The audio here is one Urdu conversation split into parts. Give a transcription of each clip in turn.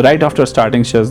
right after starting shares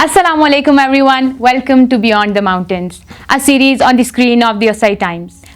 Assalamu alaikum everyone, welcome to Beyond the Mountains, a series on the screen of the Osai Times.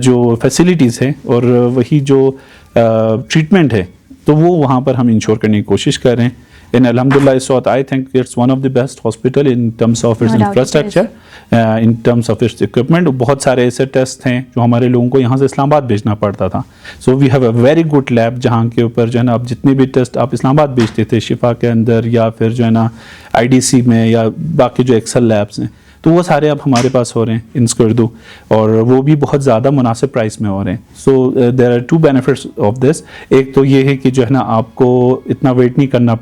جو فیسلٹیز ہے اور وہی جو ٹریٹمنٹ ہے تو وہ وہاں پر ہم انشور کرنے کی کوشش کر رہے ہیں. And alhamdulillah, so I think it's one of the best hospital in terms of its infrastructure, in terms of its equipment. بہت سارے ایسے ٹیسٹ ہیں جو ہمارے لوگوں کو یہاں سے اسلام آباد بھیجنا پڑتا تھا. So we have a very good lab جہاں کے اوپر جو ہے نا اب جتنے بھی ٹیسٹ آپ اسلام آباد بھیجتے تھے شفا کے اندر یا پھر جو ہے نا IDC میں یا باقی جو ایکسل لیبس ہیں تو وہ سارے اب ہمارے پاس ہو رہے ہیں ان اسکردو اور وہ بھی بہت زیادہ مناسب پرائس میں ہو رہے ہیں. So there are 2 benefits of this. ایک تو یہ ہے کہ جو ہے نا آپ کو اتنا ویٹ نہیں کرنا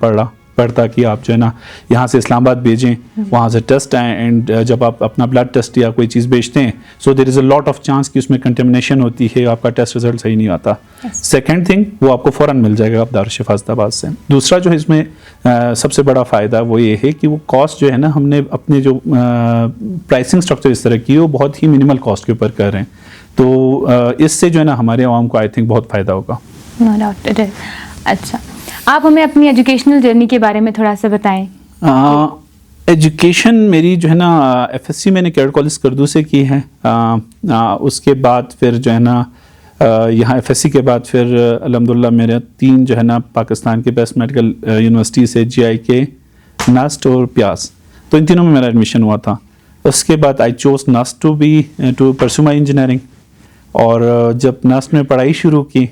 پڑتا کہ آپ جو ہے نا یہاں سے اسلام آباد بھیجیں وہاں سے ٹیسٹ آئیں اینڈ جب آپ اپنا بلڈ ٹیسٹ یا کوئی چیز بھیجتے ہیں so there is a lot of chance کہ اس میں کنٹمنیشن ہوتی ہے آپ کا ٹیسٹ رزلٹ صحیح نہیں آتا. سیکنڈ تھنگ وہ آپ کو فوراً مل جائے گا آپ دارالشفا اسد آباد سے. دوسرا جو اس میں سب سے بڑا فائدہ وہ یہ ہے کہ وہ کاسٹ جو ہے نا ہم نے اپنے جو پرائسنگ اسٹرکچر اس طرح کی وہ بہت ہی منیمل کاسٹ کے اوپر کر رہے ہیں تو اس سے جو ہے نا ہمارے عوام کو آئی تھنک بہت فائدہ ہوگا. No doubt. اچھا آپ ہمیں اپنی ایجوکیشنل جرنی کے بارے میں تھوڑا سا بتائیں. ایجوکیشن میری جو ہے نا FSC میں نے کیڈٹ کالج اسکردو سے کی ہے. اس کے بعد پھر جو ہے نا یہاں FSC کے بعد پھر الحمدللہ میرے 3 جو ہے نا پاکستان کے بیسٹ میڈیکل یونیورسٹی سے GIK, NUST اور پیاس تو ان تینوں میں میرا ایڈمیشن ہوا تھا. اس کے بعد I chose NUST to pursue my engineering اور جب NUST میں پڑھائی شروع کی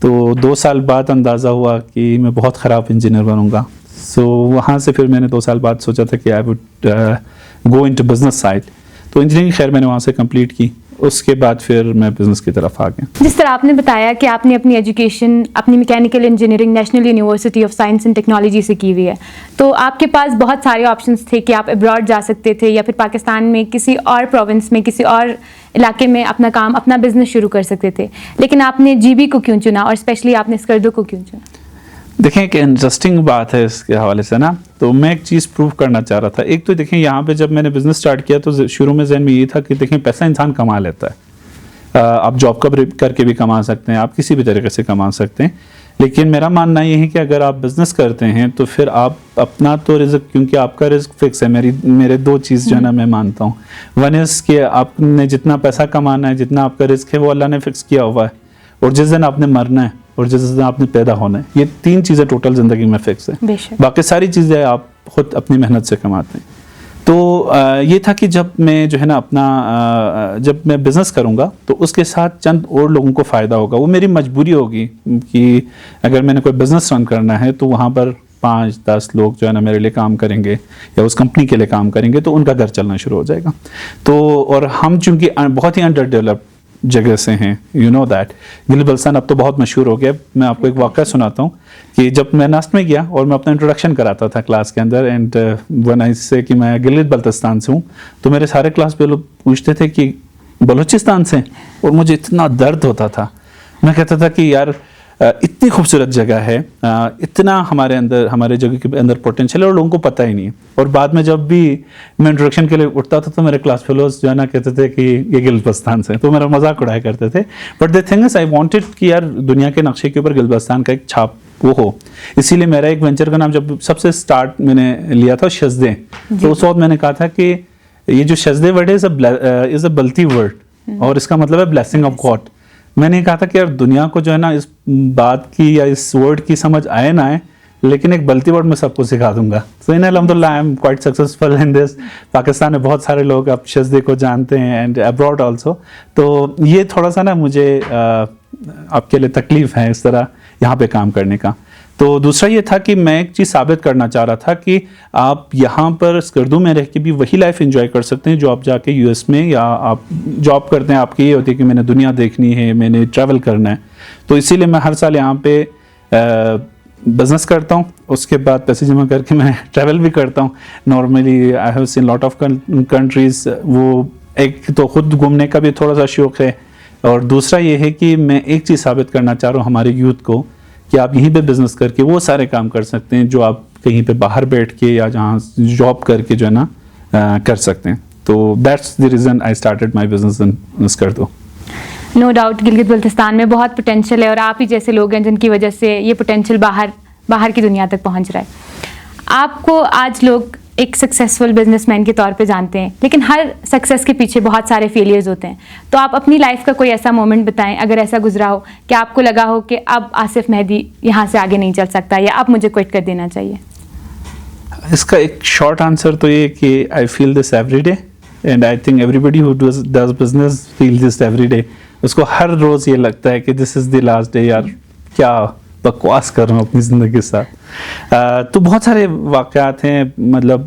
تو 2 سال بعد اندازہ ہوا کہ میں بہت خراب انجینئر بنوں گا. سو وہاں سے پھر میں نے 2 سال بعد سوچا تھا کہ I would go into business side تو انجینئرنگ خیر میں نے وہاں سے کمپلیٹ کی. اس کے بعد پھر میں بزنس کی طرف آ گیا. جس طرح آپ نے بتایا کہ آپ نے اپنی ایجوکیشن اپنی mechanical engineering national university of science and technology سے کی ہوئی ہے تو آپ کے پاس بہت سارے آپشنس تھے کہ آپ ابراڈ جا سکتے تھے یا پھر پاکستان میں کسی اور پروونس میں کسی اور علاقے میں اپنا کام اپنا بزنس شروع کر سکتے تھے لیکن آپ نے GB کو کیوں چنا اور اسپیشلی آپ نے اسکردو کو کیوں چنا؟ دیکھیں ایک انٹرسٹنگ بات ہے اس کے حوالے سے نا تو میں ایک چیز پروف کرنا چاہ رہا تھا. ایک تو دیکھیں یہاں پہ جب میں نے بزنس اسٹارٹ کیا تو شروع میں ذہن میں یہ تھا کہ دیکھیں پیسہ انسان کما لیتا ہے. آپ جاب کر کے بھی کما سکتے ہیں آپ کسی بھی طریقے سے کما سکتے ہیں لیکن میرا ماننا یہ ہے کہ اگر آپ بزنس کرتے ہیں تو پھر آپ اپنا تو رزق کیونکہ آپ کا رزق فکس ہے. میرے 2 چیز جو ہے نا میں مانتا ہوں. ون از کہ آپ نے جتنا پیسہ کمانا ہے جتنا آپ کا رزق ہے وہ اللہ نے فکس کیا ہوا ہے اور جس دن آپ نے مرنا ہے اور جس دن آپ نے پیدا ہونا ہے یہ 3 چیزیں ٹوٹل زندگی میں فکس ہے. باقی ساری چیزیں آپ خود اپنی محنت سے کماتے ہیں. تو یہ تھا کہ جب میں جو ہے نا جب میں بزنس کروں گا تو اس کے ساتھ چند اور لوگوں کو فائدہ ہوگا. وہ میری مجبوری ہوگی کہ اگر میں نے کوئی بزنس رن کرنا ہے تو وہاں پر 5-10 لوگ جو ہے نا میرے لیے کام کریں گے یا اس کمپنی کے لیے کام کریں گے تو ان کا گھر چلنا شروع ہو جائے گا. تو اور ہم چونکہ بہت ہی انڈر ڈیولپڈ جگہ سے ہیں you know that. Gilgit Baltistan اب تو بہت مشہور ہو گیا. میں آپ کو ایک واقعہ سناتا ہوں کہ جب میں NUST میں گیا اور میں اپنا انٹروڈکشن کراتا تھا کلاس کے اندر اینڈ ون آئی سے کہ میں گلگت بلتستان سے ہوں تو میرے سارے کلاس پہ لوگ پوچھتے تھے کہ بلوچستان سے اور مجھے اتنا درد ہوتا تھا. میں کہتا تھا کہ یار اتنی خوبصورت جگہ ہے اتنا ہمارے جگہ کے اندر پوٹینشیل ہے اور لوگوں کو پتہ ہی نہیں ہے. اور بعد میں جب بھی میں انٹروڈکشن کے لیے اٹھتا تھا تو میرے کلاس فیلوز جو ہے نا کہتے تھے کہ یہ گلگت بلتستان سے تو میرا مذاق اڑایا کرتے تھے. But the thing is I wanted کہ یار دنیا کے نقشے کے اوپر گلگت بلتستان کا ایک چھاپ وہ ہو. اسی لیے میرا ایک وینچر کا نام جب سب سے اسٹارٹ میں نے لیا تھا شزدے تو اس وقت میں نے کہا تھا کہ یہ جو شزدے ورڈ ہے از اے بلتی ورڈ اور اس کا مطلب ہے بلیسنگ آف گاڈ. میں نے کہا تھا کہ یار دنیا کو جو ہے نا اس بات کی یا اس ورڈ کی سمجھ آئے نہ آئے لیکن ایک بلتی ورڈ میں سب کو سکھا دوں گا. سو الحمدللہ I am quite successful in this. Pakistan میں بہت سارے لوگ اب شزدے کو جانتے ہیں اینڈ ابراڈ آلسو. تو یہ تھوڑا سا نا مجھے آپ کے لیے تکلیف ہے اس طرح یہاں پہ کام کرنے کا. تو دوسرا یہ تھا کہ میں ایک چیز ثابت کرنا چاہ رہا تھا کہ آپ یہاں پر اسکردو میں رہ کے بھی وہی لائف انجوائے کر سکتے ہیں جو آپ جا کے US میں یا آپ جاب کرتے ہیں. آپ کی یہ ہوتی ہے کہ میں نے دنیا دیکھنی ہے میں نے ٹریول کرنا ہے. تو اسی لیے میں ہر سال یہاں پہ بزنس کرتا ہوں اس کے بعد پیسے جمع کر کے میں ٹریول بھی کرتا ہوں. Normally I have seen lot of countries. وہ ایک تو خود گھومنے کا بھی تھوڑا سا شوق ہے اور دوسرا یہ ہے کہ میں ایک چیز ثابت کرنا چاہ رہا ہوں ہمارے یوتھ کو کہ آپ یہیں پہ بزنس کر کے وہ سارے کام کر سکتے ہیں جو آپ کہیں پہ باہر بیٹھ کے یا جہاں جاب کر کے جو ہے نا کر سکتے ہیں. تو that's the reason I started my business in Skardu. No doubt Gilgit Baltistan میں بہت پوٹینشیل ہے اور آپ ہی جیسے لوگ ہیں جن کی وجہ سے یہ پوٹینشیل باہر کی دنیا تک پہنچ رہا ہے. آپ کو آج لوگ ایک سکسیزفل بزنس مین کے طور پہ جانتے ہیں, لیکن ہر سکسیز کے پیچھے بہت سارے فیلیئرز ہوتے ہیں. تو آپ اپنی لائف کا کوئی ایسا مومنٹ بتائیں, اگر ایسا گزرا ہو کہ آپ کو لگا ہو کہ اب آصف مہدی یہاں سے آگے نہیں چل سکتا یا اب مجھے کوئٹ کر دینا چاہیے. اس کا ایک شارٹ آنسر تو یہ کہ I feel this every day, and I think everybody who does business feel this every day. اس کو ہر روز یہ لگتا ہے کہ دس از دی لاسٹ ڈے, یار کیا بکواس کر رہا ہوں اپنی زندگی کے ساتھ. تو بہت سارے واقعات ہیں. مطلب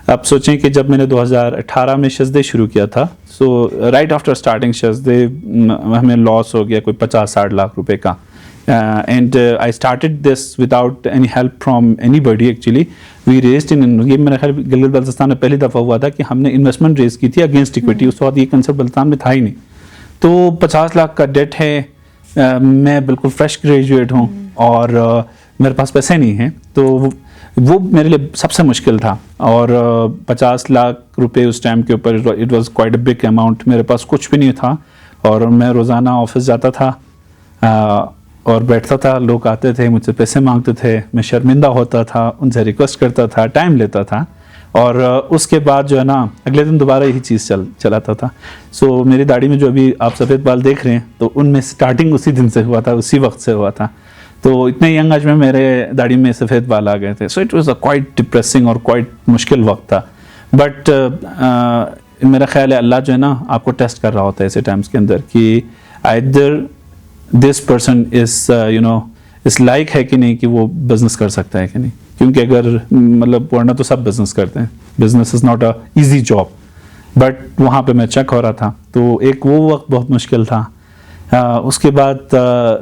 آپ سوچیں کہ جب میں نے 2018 میں شزدے شروع کیا تھا, سو رائٹ آفٹر اسٹارٹنگ شزدے ہمیں لاس ہو گیا کوئی 50-60 لاکھ روپے کا. And I started this without any help from anybody. Actually we raised یہ میرا خیال گلگت بلتستان میں پہلی دفعہ ہوا تھا کہ ہم نے انویسٹمنٹ ریز کی تھی اگینسٹ اکویٹی. اس وقت یہ کنسیپٹ بلتستان میں تھا ہی نہیں. تو 50 لاکھ کا ڈیٹ ہے, میں بالکل فریش گریجویٹ ہوں اور میرے پاس پیسے نہیں ہیں. تو وہ میرے لیے سب سے مشکل تھا. اور 50 لاکھ روپے اس ٹائم کے اوپر it was quite a big amount. میرے پاس کچھ بھی نہیں تھا اور میں روزانہ آفس جاتا تھا اور بیٹھتا تھا. لوگ آتے تھے مجھ سے پیسے مانگتے تھے, میں شرمندہ ہوتا تھا, ان سے ریکویسٹ کرتا تھا, ٹائم لیتا تھا, اور اس کے بعد جو ہے نا اگلے دن دوبارہ یہی چیز چلاتا تھا. سو میری داڑھی میں جو ابھی آپ سفید بال دیکھ رہے ہیں تو ان میں اسٹارٹنگ اسی دن سے ہوا تھا, اسی وقت سے ہوا تھا. تو اتنے ینگ ایج میں میرے داڑھی میں سفید بال آ گئے تھے. So it was a quite depressing اور کوائٹ مشکل وقت تھا. بٹ میرا خیال ہے اللہ جو ہے نا آپ کو ٹیسٹ کر رہا ہوتا ہے ایسے ٹائمس کے اندر کہ either this person is اس لائق ہے کہ نہیں کہ وہ بزنس کر سکتا ہے کہ نہیں. کیونکہ اگر مطلب ورنہ تو سب بزنس کرتے ہیں, business is not a easy job. But وہاں پہ میں چیک ہو رہا تھا تو ایک وہ وقت بہت مشکل تھا. اس کے بعد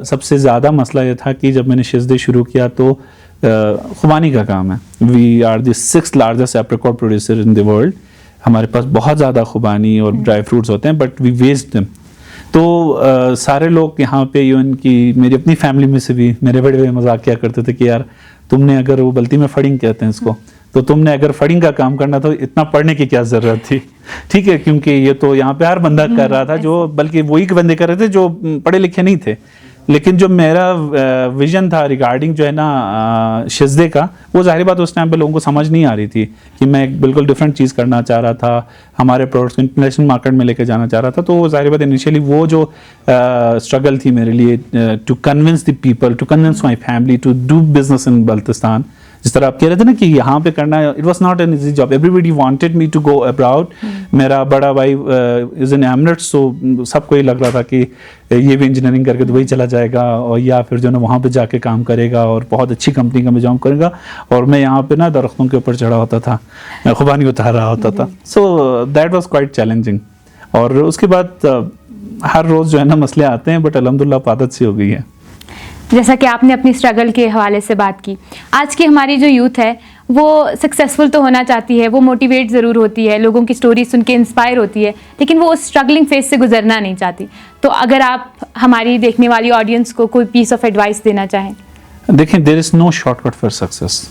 سب سے زیادہ مسئلہ یہ تھا کہ جب میں نے شزدے شروع کیا تو خوبانی کا کام ہے. We are the 6th largest apricot producer in the world. ہمارے پاس بہت زیادہ خوبانی اور ڈرائی فروٹس ہوتے ہیں, بٹ وی ویسٹ دیم. تو سارے لوگ یہاں پہ ایون کی میری اپنی فیملی میں سے بھی میرے بڑے بڑے مذاق کیا کرتے تھے کہ یار تم نے اگر, وہ بلتی میں فڑنگ کہتے ہیں اس کو, تو تم نے اگر فڑنگ کا کام کرنا تو اتنا پڑھنے کی کیا ضرورت تھی. ٹھیک ہے, کیونکہ یہ تو یہاں پہ ہر بندہ کر رہا تھا, جو بلکہ وہی بندے کر رہے تھے جو پڑھے لکھے نہیں تھے. لیکن جو میرا ویژن تھا ریگارڈنگ جو ہے نا شزدے کا, وہ ظاہر بات اس ٹائم پہ لوگوں کو سمجھ نہیں آ رہی تھی کہ میں ایک بالکل ڈفرینٹ چیز کرنا چاہ رہا تھا, ہمارے پروڈکٹس کو انٹرنیشنل مارکیٹ میں لے کے جانا چاہ رہا تھا. تو ظاہر بات انیشیلی وہ جو اسٹرگل تھی میرے لیے to convince the people, to convince my family to do business in Baltistan. جس طرح آپ کہہ رہے تھے نا کہ یہاں پہ کرنا ہے, it was not an easy job. Everybody wanted me to go abroad. میرا بڑا بھائی از این ایمریٹس, سو سب کو یہ لگ رہا تھا کہ یہ بھی انجینئرنگ کر کے دبئی چلا جائے گا اور یا پھر جو ہے نا وہاں پہ جا کے کام کرے گا اور بہت اچھی کمپنی کا میں جاب کرے گا, اور میں یہاں پہ نا درختوں کے اوپر چڑھا ہوتا تھا, خوبانی اتار رہا ہوتا تھا. So that was quite challenging. اور اس کے بعد ہر روز جو ہے نا مسئلے آتے ہیں, بٹ الحمدللہ عادت سی ہو گئی ہے. جیسا کہ آپ نے اپنی اسٹرگل کے حوالے سے بات کی, آج کی ہماری جو یوتھ ہے وہ سکسیزفل تو ہونا چاہتی ہے, وہ موٹیویٹ ضرور ہوتی ہے, لوگوں کی سٹوری سن کے انسپائر ہوتی ہے, لیکن وہ اس اسٹرگلنگ فیز سے گزرنا نہیں چاہتی. تو اگر آپ ہماری دیکھنے والی آڈینس کو کوئی پیس آف ایڈوائس دینا چاہیں. دیکھیں, دیر از نو شارٹ کٹ فار سکسیس.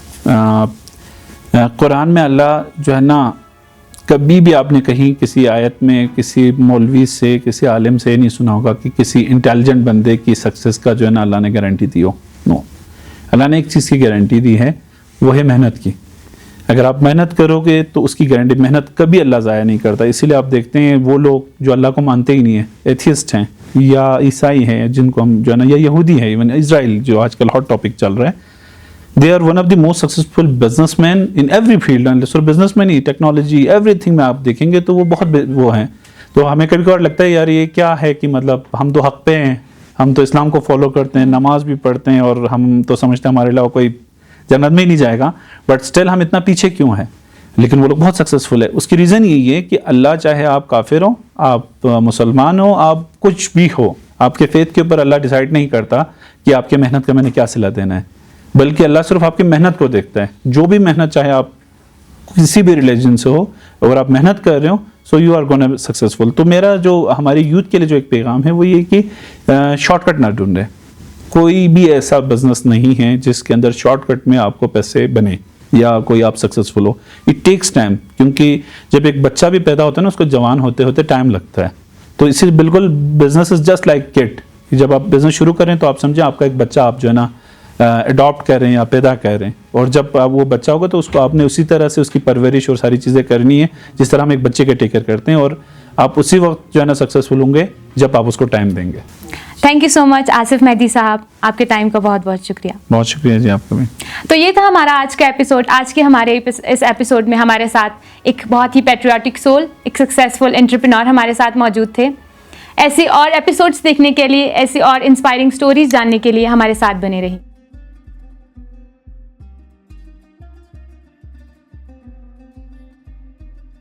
قرآن میں اللہ جو ہے نا کبھی بھی آپ نے کہیں کسی آیت میں کسی مولوی سے, کسی عالم سے نہیں سنا ہوگا کہ کسی انٹیلیجنٹ بندے کی سکسیس کا جو ہے نا اللہ نے گارنٹی دی ہو. نو, اللہ نے ایک چیز کی گارنٹی دی ہے, وہ ہے محنت کی. اگر آپ محنت کرو گے تو اس کی گارنٹی, محنت کبھی اللہ ضائع نہیں کرتا. اسی لیے آپ دیکھتے ہیں وہ لوگ جو اللہ کو مانتے ہی نہیں ہیں, ایتھیسٹ ہیں یا عیسائی ہیں, جن کو ہم جو ہے نا, یا یہودی ہیں, ایون اسرائیل جو آج کل ہاٹ ٹاپک چل رہا ہے, they are one of the most successful businessmen in every field. and so businessmen he, technology, everything میں آپ دیکھیں گے تو وہ بہت وہ ہیں. تو ہمیں کبھی کبھار لگتا ہے یار یہ کیا ہے کہ مطلب ہم تو حق پہ ہیں, ہم تو اسلام کو فالو کرتے ہیں, نماز بھی پڑھتے ہیں, اور ہم تو سمجھتے ہیں ہمارے علاوہ کوئی جنت میں ہی نہیں جائے گا, بٹ اسٹل ہم اتنا پیچھے کیوں ہیں. لیکن وہ لوگ بہت سکسیزفل ہے. اس کی ریزن یہی ہے کہ اللہ چاہے آپ کافر ہو, آپ مسلمان ہو, آپ کچھ بھی ہو, آپ کے فیتھ کے اوپر اللہ ڈیسائیڈ نہیں کرتا کہ آپ کے محنت کا میں نے کیا صلہ دینا ہے, بلکہ اللہ صرف آپ کی محنت کو دیکھتا ہے. جو بھی محنت, چاہے آپ کسی بھی ریلیجن سے ہو, اگر آپ محنت کر رہے ہو so you are gonna successful. تو میرا جو ہماری یوتھ کے لیے جو ایک پیغام ہے وہ یہ کہ شارٹ کٹ نہ ڈھونڈے. کوئی بھی ایسا بزنس نہیں ہے جس کے اندر شارٹ کٹ میں آپ کو پیسے بنے یا کوئی آپ successful who. It takes time, کیونکہ جب ایک بچہ بھی پیدا ہوتا ہے نا, اس کو جوان ہوتے ہوتے ٹائم لگتا ہے. تو اسی بالکل بزنس از جسٹ لائک کڈ. جب آپ بزنس شروع کریں تو آپ سمجھیں آپ کا ایک بچہ آپ جو ہے نا اڈاپٹ کر رہے ہیں یا پیدا کر رہے ہیں, اور جب وہ بچہ ہوگا تو اس کو آپ نے اسی طرح سے اس کی پرورش اور ساری چیزیں کرنی ہے جس طرح ہم ایک بچے کے ٹیک کیئر کرتے ہیں, اور آپ اسی وقت جو ہے نا سکسیزفل ہوں گے جب آپ اس کو ٹائم دیں گے. تھینک یو سو مچ آصف مہدی صاحب, آپ کے ٹائم کا بہت بہت شکریہ. بہت شکریہ جی آپ کا بھی. تو یہ تھا ہمارا آج کا ایپیسوڈ. آج کے ہمارے اس ایپیسوڈ میں ہمارے ساتھ ایک بہت ہی پیٹریوٹک سول, ایک سکسیزفل انٹرپرینور ہمارے ساتھ موجود تھے. ایسی اور ایپیسوڈس دیکھنے کے لیے, ایسی اور انسپائرنگ سٹوریز جاننے کے لیے ہمارے ساتھ بنے رہیں.